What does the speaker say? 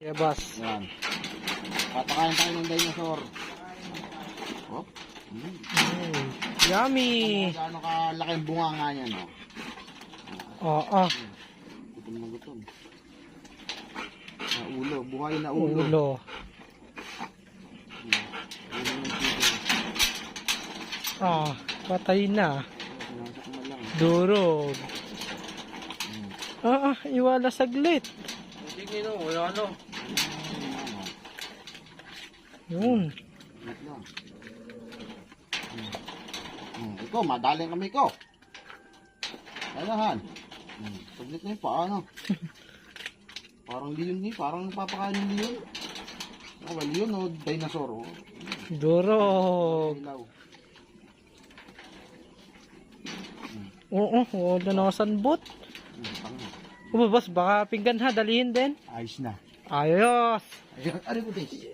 Yeah, boss. Yan. Papakain tayo ng dinosaur. Oh. Yummy. Ano kalaki ang bunga nga niya, no? Oo. Gutom na gutom. Na ulo. Buhay na ulo. Ulo. Ulo ng tito. Patay na. Sinasok mo lang. Durog. Iwala saglit. Sige no, wala ano. Yun. Ingat lang. Ikaw, madaling kami ko. Kailangan. Saglit na yung paa, no? Parang leon eh. Parang napapakain ng leon. Ako ba, leon o dinosaur? Oh. Durog. Ilaw. Oo, wala na sanbot. Tanga. Boss, baka pinggan ha, dalihin din. Ayos na. Ayos. Ayos. Ano po, Tish?